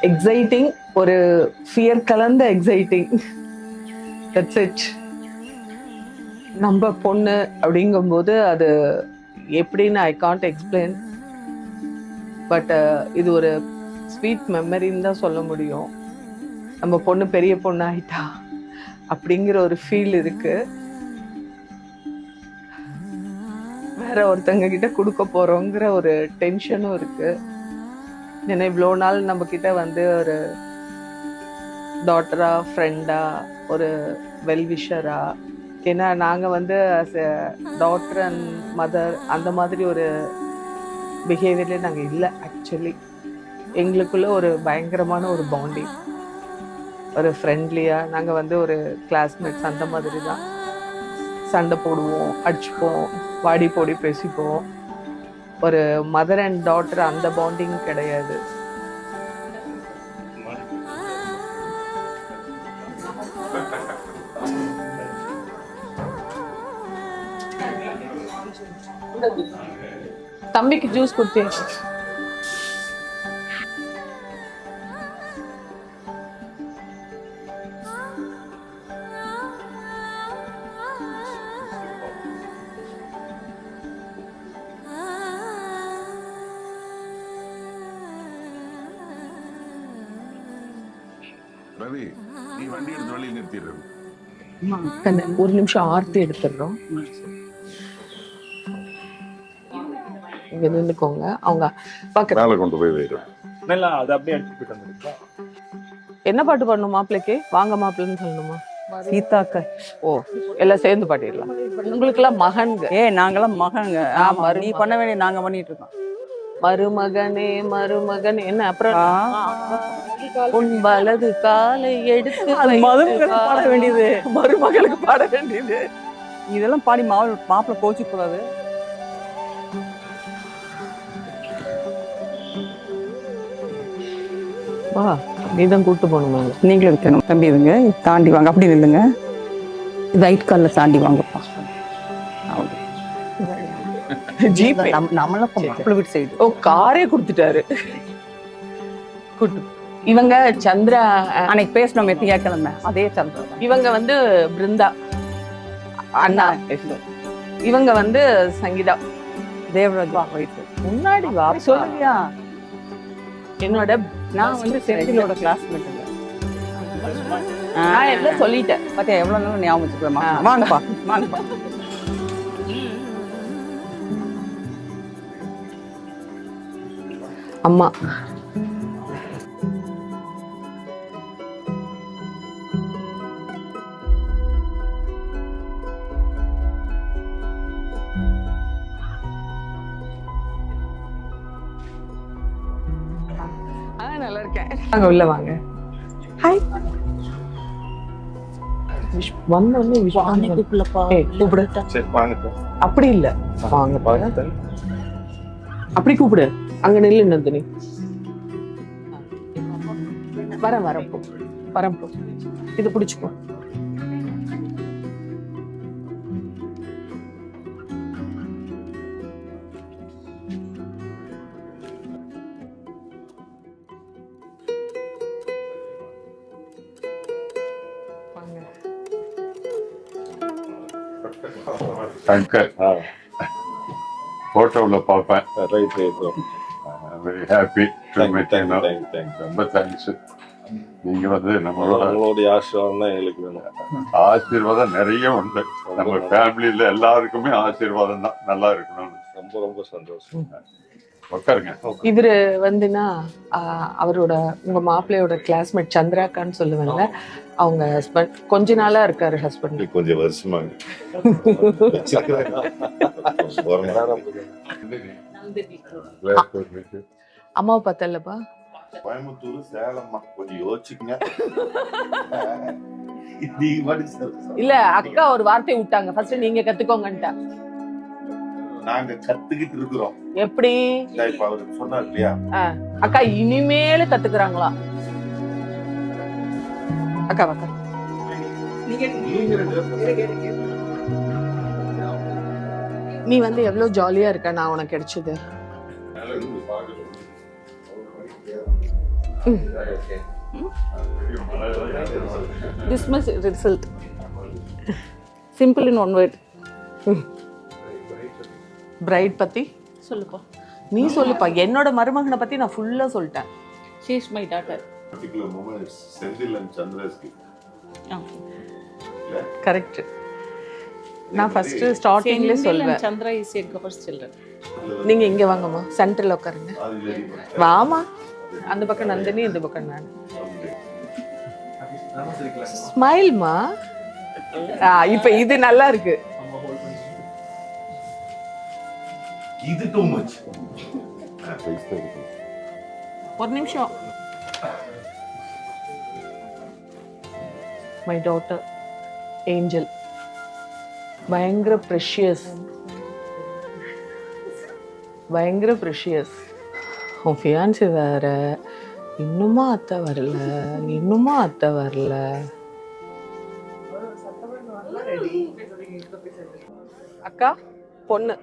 Exciting, ஒரு fear கலந்த exciting. That's it. நம்ம பொண்ணு அப்படிங்கும்போது அது எப்படின்னு ஐ காண்ட் எக்ஸ்பிளைன். பட் இது ஒரு ஸ்வீட் மெமரின்னு தான் சொல்ல முடியும். நம்ம பொண்ணு பெரிய பொண்ணு ஆயிட்டா அப்படிங்கிற ஒரு ஃபீல் இருக்கு. வேற ஒருத்தங்க கிட்ட கொடுக்க போறோங்கிற ஒரு டென்ஷனும் இருக்கு. ஏன்னா இவ்வளோ நாள் நம்ம கிட்ட வந்து ஒரு டாட்டரா, ஃப்ரெண்டா, ஒரு வெல்விஷரா, ஏன்னா நாங்கள் வந்து as a daughter and mother அந்த மாதிரி ஒரு பிஹேவியர்லேயே நாங்கள் இல்லை. ஆக்சுவலி எங்களுக்குள்ள ஒரு பயங்கரமான ஒரு பாண்டிங், ஒரு ஃப்ரெண்ட்லியாக நாங்கள் வந்து ஒரு கிளாஸ்மேட்ஸ் அந்த மாதிரி தான். சண்டை போடுவோம், அடிச்சுப்போம், வாடி போடி பேசிப்போம். ஒரு மதர் அண்ட் டாட்டர் அந்த பாண்டிங் கிடையாது. தம்பிக்கு ஜூஸ் கொடுத்தேன். ரவி, நீ வண்டி எடுத்து வழி நிறுத்திடுற. ஒரு நிமிஷம் ஆர்த்தி எடுத்துடுறோம். இங்க நின்னுக்கோங்க. அவங்க மேல கொண்டு போய் வைக்கிறோம். என்ன பாட்டு பாடணும் மாப்பிள்ளைக்கு? வாங்க மாப்பிள்ளைன்னு சொல்லணுமா? சீதாக்கா. ஓ, எல்லாம் சேர்ந்து பாடிடலாம். உங்களுக்கு எல்லாம் மகன்க. நாங்கெல்லாம் மகங்க. ஆமா, நீ பண்ண வேண்டிய நாங்க பண்ணிட்டு இருக்கோம். மருமகனே மருமகன் என்ன அப்புறம் உன் வலது காலை எடுத்து பாட வேண்டியது, மருமகளுக்கு பாட வேண்டியது. இதெல்லாம் பாடி மாப்பிள்ள கோச்சு கூடாது. வா, நீதான் கூட்டு போகணுமா? நீங்களும் இருக்கணும். தம்பி இதுங்க தாண்டி வாங்க, அப்படி இல்லைங்க, ரைட் கால்ல தாண்டி வாங்கப்பா. ஜிபே நம்மளாம் மாப்பிள்ள வீட்டு சைடு. ஓ, காரே கொடுத்துட்டாரு. இவங்க சந்திரா, அன்னைக்கு பேசணும் திங்கட்கிழமை, அதே சந்திரா. இவங்க வந்து பிருந்தா அண்ணா. இவங்க வந்து சங்கீதா. தேவராஜ் வயசு முன்னாடி வா சொல்லுவியா? என்னோட நான் வந்து செந்திலோட கிளாஸ்மேட். நான் எல்லாம் சொல்லிட்டேன். பாத்தியா எவ்வளவு நாள் ஞாபகம் வச்சுக்கிறேன். வாங்கப்பா வாங்கப்பா. அம்மா நல்லா இருக்கேன். வாங்க உள்ள வாங்க. ஹாய். வந்தோடனே கூப்பிடு. அப்படி இல்ல, வாங்க. அப்படி கூப்பிடு. அங்க நில்லு நந்தினி. வரப்போ இது பிடிச்சுக்கோ. சங்கர் போட்டோவில் பார்ப்பேன். Very happy to meet you. ரொம்ப தேங்க்ஸ். நீங்க வந்து நம்மளுடைய ஆசீர்வாதம் தான் எங்களுக்கு வேணும். ஆசீர்வாதம் நிறைய உண்டு. நம்ம ஃபேமிலியில எல்லாருக்குமே ஆசீர்வாதம் தான். நல்லா இருக்கணும். ரொம்ப ரொம்ப சந்தோஷம். உட்காருங்க. இவரு வந்துன்னா அவரோட உங்க மாப்பிள்ளையோட கிளாஸ்மேட் சந்திராக்கான்னு சொல்லுவாங்க. அவங்க ஹஸ்பண்ட் கொஞ்ச நாளா இருக்காரு. ஹஸ்பண்ட் கொஞ்சம் வருஷமா அம்மாவை பார்த்தல்லப்பா. கோயம்புத்தூர், சேலம் கொஞ்சம் யோசிச்சுங்க. இல்ல, அக்கா ஒரு வார்த்தை விட்டாங்க, ஃபர்ஸ்ட் நீங்க கத்துக்கோங்கன்ட்டா. நாங்க கத்துக்கிட்டு இருக்கிறோம். எப்படி? இப்ப அவரு சொன்னார் இல்லையா, அக்கா இனிமேல கத்துக்கிறாங்களா? அக்கா அக்கா நீ வந்து எவ்வளவு ஜாலியா இருக்க. நான் உனக்கு கிடைச்சது This much result. Simple in one word. Bride பத்தி சொல்லுப்பா. நீ சொல்லுப்பா. என்னோட மருமகனை பத்தி நான் ஃபுல்லா சொல்லிட்டேன். She is my daughter. Particular moment is Senthil and Chandra's gift. Correct. நான் ஃபர்ஸ்ட் ஸ்டார்டிங்ல சொல்வேன். Chandra is your first children. நீங்க இங்க வாங்கம்மா, சென்டர்ல உட்காருங்க. வாமா, அந்த பக்கம் நந்தினி, இந்த பக்கம் நான். ஸ்மைல்மா. இப்ப இது நல்லா இருக்கு. இது too much. ஒரு நிமிஷம். மை டாட்டர் ஏஞ்சல் பயங்கர ப்ரெஷியஸ், பயங்கர ப்ரெஷியஸ். உன் ஃபியான்சி வேற, இன்னுமா அத்தை வரல, இன்னுமா அத்தை வரல. அக்கா பொண்ணு,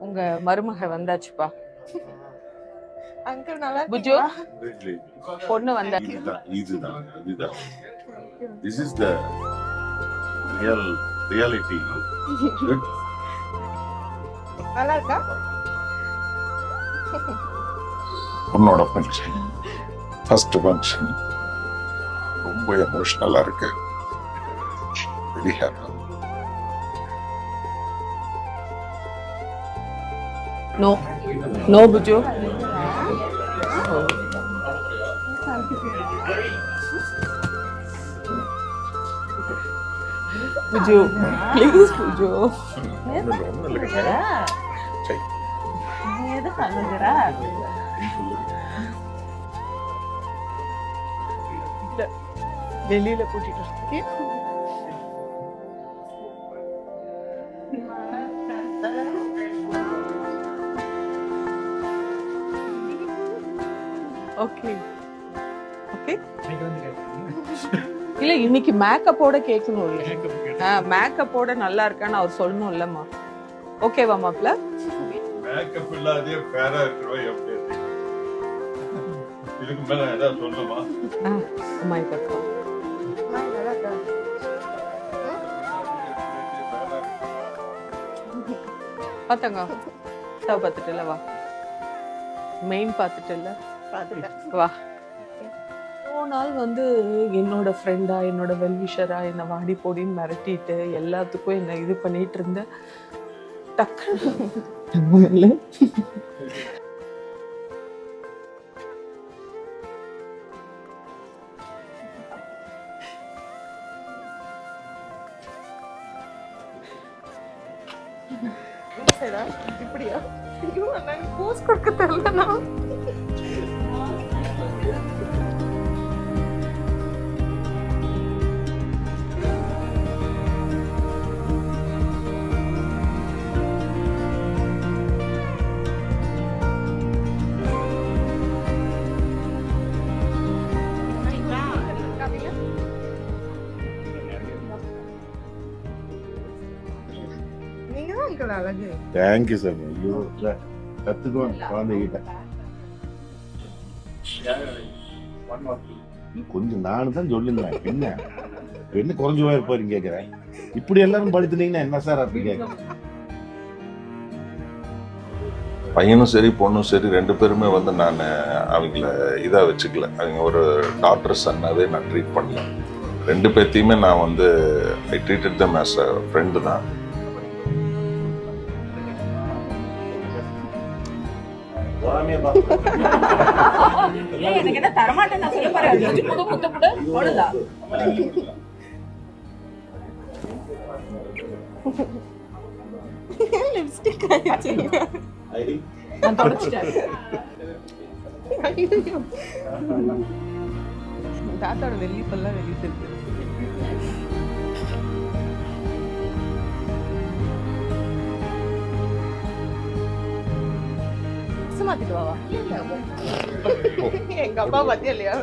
உங்க மருமக வந்தாச்சுப்பா. அங்கிள் நல்லா புஜு பொண்ணு வந்தா. இதுதான். This is the reality. Good. நல்லா இருக்கா? உன்னோட ஃபங்க்ஷன், ஃபர்ஸ்ட் ஃபங்க்ஷன் ரொம்ப எமோஷனலா இருக்கு. Very happy. நோ நோ புஜு. புஜு ப்ளீஸ் புஜு. எது பண்ணுகிறா? வெளியில கூட்டிட்டு ஓகே ஓகே. இல்ல இன்னைக்கு மேக்கப்போட கேட்கணும் இல்ல? மேக்கப்போட நல்லா இருக்கான்னு அவர் சொல்லணும் இல்லம்மா? ஓகேவா மாப்ள? மேக்கப் இல்லாதே பேரா இருக்கிறவா எப்படி? இதுக்கு மேல ஏதாவது சொல்லணுமா? அம்மா இப்ப நல்லா இருக்கா? பாத்தங்க ஸ்டவ் பார்த்துட்டு வா, மெயின் பார்த்துட்டு பாத்துட்டேன். வா. இவ்வளோ நாள் வந்து என்னோட ஃப்ரெண்டா, என்னோட வெல்விஷரா, என்னை வாடி போடின்னு மிரட்டிட்டு எல்லாத்துக்கும் என்னை இது பண்ணிட்டு இருந்த டக்குன்னு இப்படியா? ஐயோ அண்ணா போஸ் கொடுக்க தெரியலண்ணா. நீங்க தான் அங்கிள் அழகு. Thank you sir. ஐயோ கத்துக்குவோம் குழந்தைகிட்ட. கொஞ்சம் நானும் தான் சொல்லுங்களேன். என்ன குறைஞ்சு போயிருப்பாருன்னு கேட்கிறேன். இப்படி எல்லாரும் படுத்துனீங்கன்னா என்ன சார் அப்படி கேட்குறேன். பையனும் சரி பொண்ணும் சரி ரெண்டு பேருமே வந்து நான் அவங்கள இதாக வச்சுக்கல. அவங்க ஒரு டாக்டர் சன்னாவே நான் ட்ரீட் பண்ணல. ரெண்டு பேர்த்தையுமே நான் வந்து I treated them as a friend தான். எனக்கு என்ன தரமாட்டேன் நான் சொல்ல போறேன். புது புத்த புட போடுதா லிப்ஸ்டிக் ஆயிடுச்சு. நான் தொடச்சிட்டேன். தாத்தாவோட வெள்ளி பல்லாம் வெளியே இருக்கு. மாத்திட்டு வா. எங்க அப்பா பாத்தியா இல்லையா?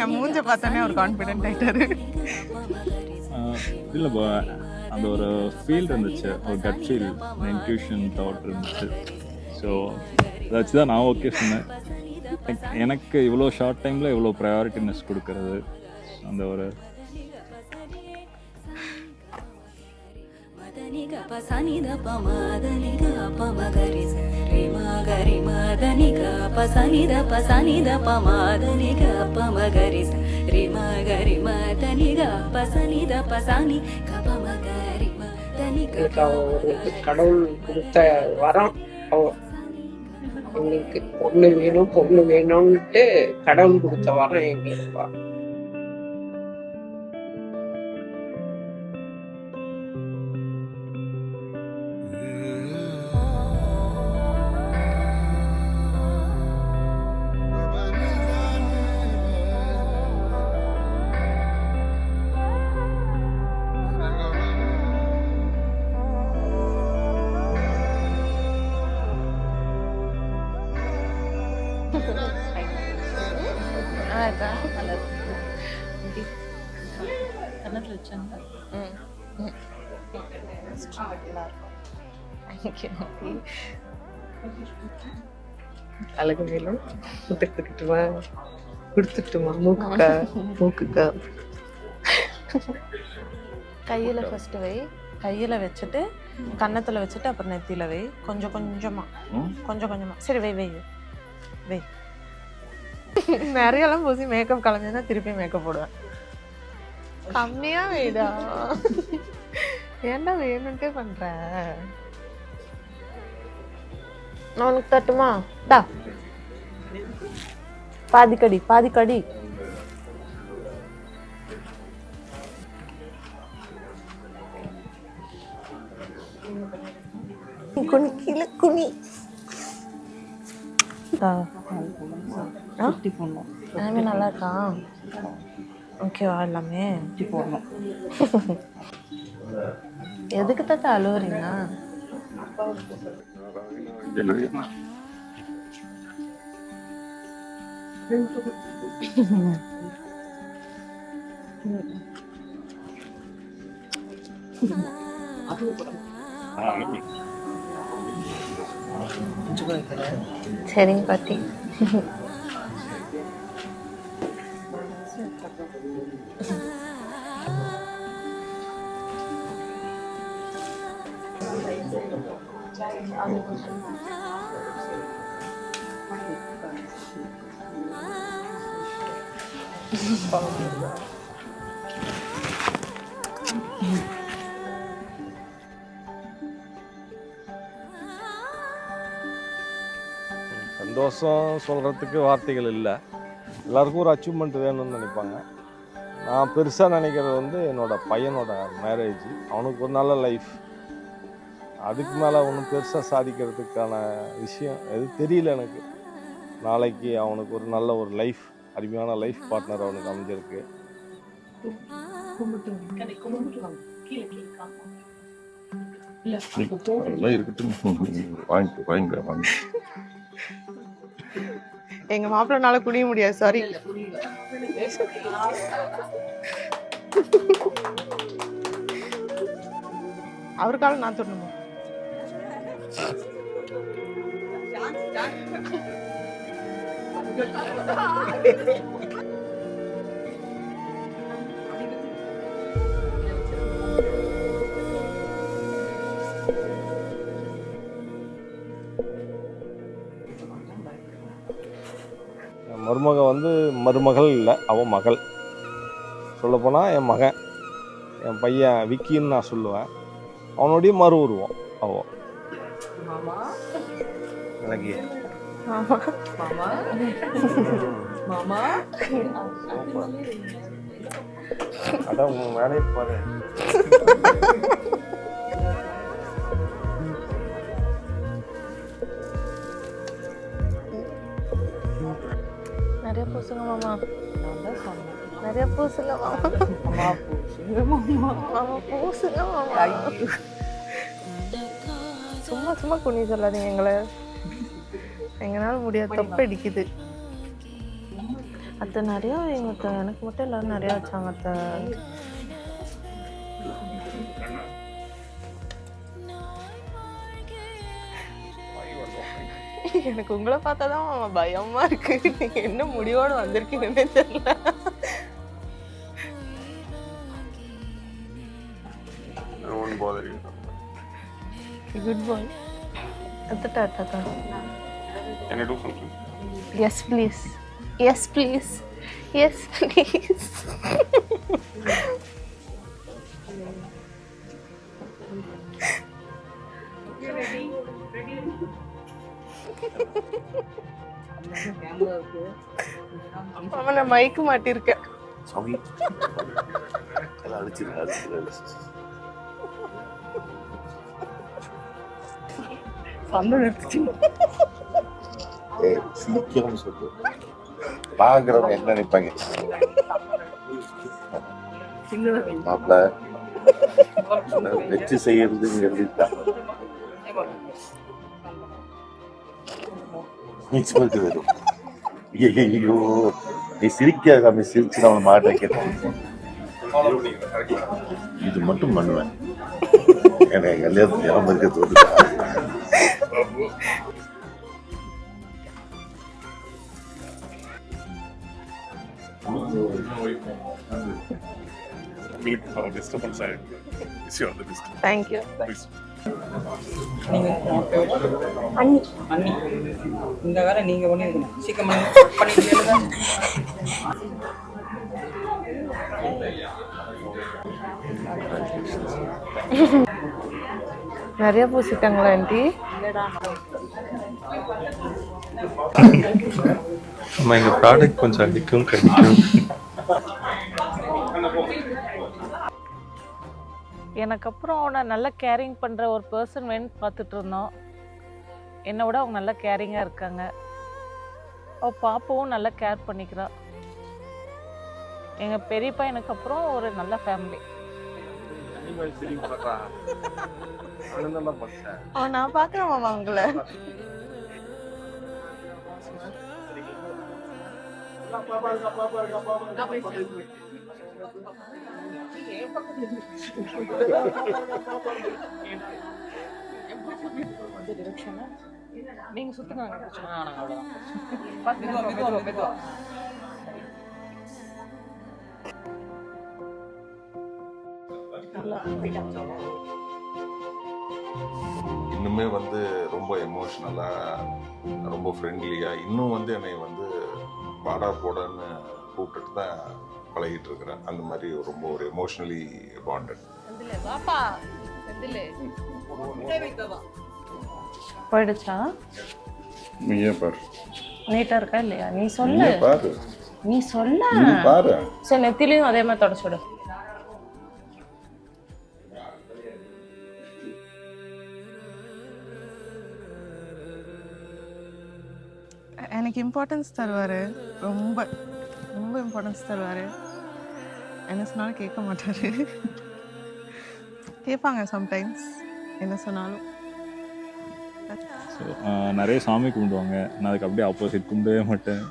என் மூஞ்ச பார்த்தோன்னே ஒரு கான்ஃபிடென்ட் ஆயிட்டாரு. இல்லை அந்த ஒரு ஃபீல் இருந்துச்சு, ஒரு கட் ஃபீல், இன்ட்யூஷன் தாட் இருந்துச்சு. ஸோ அதை வச்சு தான் நான் ஓகே சொன்னேன். எனக்கு இவ்வளோ ஷார்ட் டைமில் இவ்வளோ ப்ரையாரிட்டினஸ் கொடுக்கறது, அந்த ஒரு அவருக்கு கடவுள் கொடுத்த வரம். எங்களுக்கு பொண்ணு வேணும்னுட்டு கடவுள் கொடுத்த வரம் எங்களுக்கு. அழகு வேணும். கொடுத்துட்டுமா மூக்குக்கா. கையில் ஃபர்ஸ்ட் வை, கையில் வச்சுட்டு கன்னத்தில் வச்சுட்டு அப்புறம் நெத்தியில் வை. கொஞ்சம் கொஞ்சமாக சரி வை வை வை. நிறையெல்லாம் பூசி மேக்கப் கலந்துன்னா திருப்பி மேக்கப் போடுவேன். கம்மியா வைடா. ஏன்டா வேணும்ட்டே பண்ற? நான் உனக்கு தட்டுமா? டா பாதி கடி. கீழே குனி. எல்லாமே நல்லா இருக்கா? ஓகேவா எல்லாமே? போடணும். எதுக்கு தாத்தா அழுவுறீங்க? சரிங்க பாட்டி. சந்தோஷம் சொல்கிறதுக்கு வார்த்தைகள் இல்லை. எல்லாருக்கும் ஒரு அச்சீவ்மெண்ட் வேணும்னு நினைப்பாங்க. நான் பெருசாக நினைக்கிறது வந்து என்னோடய பையனோட மேரேஜ். அவனுக்கு ஒரு நல்ல லைஃப். அதுக்கு மேலே ஒன்றும் பெருசாக சாதிக்கிறதுக்கான விஷயம் எது தெரியல எனக்கு. நாளைக்கு அவனுக்கு ஒரு நல்ல ஒரு லைஃப், அருமையான லைஃப் பார்ட்னர் அவனுக்கு அமைஞ்சிருக்கு. எங்க மாப்பிள்ளனால குடிய முடியாது. சாரி. அவருக்கால நான் தொடணுமா? மருமக வந்து மருமகள் இல்லை, அவன் மகள். சொல்லப்போனால் என் மகன், என் பையன் விக்கின்னு நான் சொல்லுவேன். அவனுடைய மறு உருவம் அவன். எனக்கு அதான் உங்க வேலையை பாரு. நிறைய பூசுங்க மாமா. நிறைய பூசுங்க மாமா. பூசுங்க மாமா. பூசுங்க மாமா. சும்மா சும்மா குனி சொல்லாதீங்க எங்களை. எங்களால முடியாது, தொப்பை அடிக்குது. அத்தை நிறையா எங்க எனக்கு மட்டும் எல்லாரும் நிறையா வச்சாங்க அத்தை. எனக்கு உங்களை பார்த்தாதான் பயமா இருக்கு. நீங்க என்ன முடிவோட வந்திருக்கீங்கன்னே தெரியல. குட் பாய். அத்தட்டா அத்தா. Can I do something? Yes please, yes please, yes please. அவனை மைக்கு மாட்டிருக்கேன். சாமி எல்லாம் அடிச்சிருக்கேன். சிரிக்கணும்னு சொல்லு. பாக்குறவங்க என்ன நினைப்பாங்க? மாப்பிள்ள வச்சு செய்யறதுங்கிறது வரும். ஐயோ நீ சிரிக்காத, நீ சிரிச்சு நம்ம மாட்ட கேட்டேன். இது மட்டும் பண்ணுவேன். எனக்கு கல்யாணம் ஞாபகம் இருக்க தோணுது. Thank you. அண்ணி அண்ணி இந்த வேலை நீங்க பண்ணிருக்கணும். சீக்கிரம் பண்ணிட்டு நிறைய பூசிட்டாங்களா ஆண்டி? நம்ம எங்க ப்ராடக்ட் கொஞ்சம் அடிக்கும் கிடைக்கும். எனக்கு அப்புறம் அவனை நல்லா கேரிங் பண்ணுற ஒரு பர்சன் வேணும்னு பார்த்துட்டு இருந்தோம். என்னை விட அவங்க நல்லா கேரிங்காக இருக்காங்க. அவள் பாப்பாவும் நல்லா கேர் பண்ணிக்கிறா. எங்கள் பெரியப்பா எனக்கு அப்புறம் ஒரு நல்ல ஃபேமிலி. நான் பார்க்குறேன் மாமா உங்களை. நீங்க சுத்துங்க. இன்னுமே வந்து ரொம்ப எமோஷ்னலா, ரொம்ப ஃப்ரெண்ட்லியா, இன்னும் வந்து என்னை வந்து பாடா போடன்னு கூப்பிட்டுட்டு தான் பழகிட்டு இருக்கிறேன். அந்த மாதிரி ரொம்ப ஒரு எமோஷ்னலி பாண்டட். போயிடுச்சா? நீயே பாரு. நீட்டா இருக்கா இல்லையா? நீ சொல்லு. பாரு. நீ சொல்ல. பாரு. சரி, நெத்திலையும் அதே மாதிரி தொடச்சுடு. எனக்கு இம்பார்ட்டன்ஸ் தருவார். ரொம்ப ரொம்ப இம்பார்ட்டன்ஸ் தருவார். என்ன சொன்னாலும் கேட்க மாட்டார். கேட்பாங்க சம்டைம்ஸ் என்ன சொன்னாலும். ஸோ நிறைய சாமி கும்பிடுவாங்க. நான் அதுக்கு அப்படியே ஆப்போசிட், கும்பிடவே மாட்டேன்.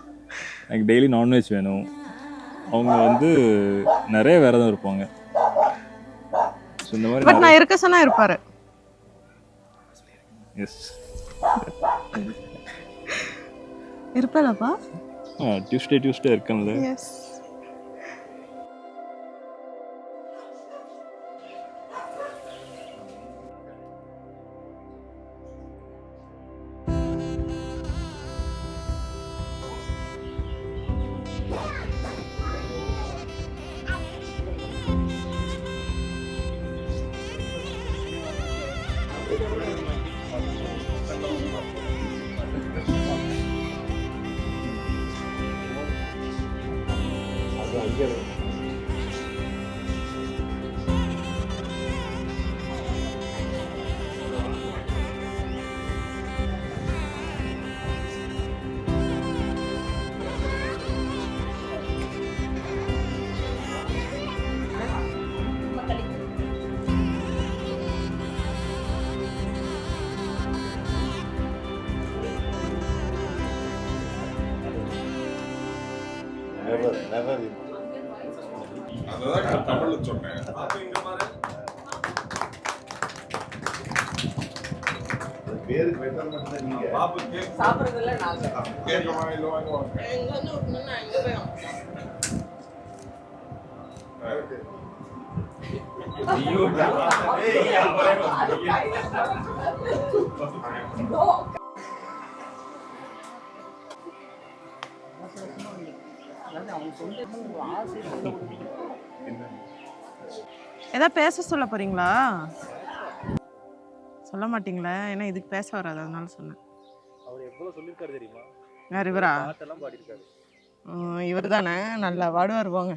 எனக்கு டெய்லி நான்வெஜ் வேணும். அவங்க வந்து நிறைய விரதம் இருப்பாங்க. ஸோ இந்த மாதிரி பட் நான் இருக்க சொன்னா இருப்பாரு. எஸ் இருப்பலப்பா. டியூஸ்டே இருக்கேன்ல. எஸ். Never never. அதான் தமிழ்ல சொன்னேன். பேருக்கு வெட்டர் மட்டும் நீங்க சாப்பிடுறதுல நாங்க கேட்கமா இல்லை வாங்க எங்க வந்து விட்டுனா எங்க போய் ஏதாவது பேச சொல்ல போறீங்களா? சொல்ல மாட்டீங்களா? ஏன்னா இதுக்கு பேச வராது, அதனால சொன்னேன். அவர் எவ்வளவு சொல்லியிருக்காரு தெரியுமா? யார் இவரா? பாட்டெல்லாம் பாடியிருக்காரு. இவர் தானே நல்லா பாடுவார் போங்க.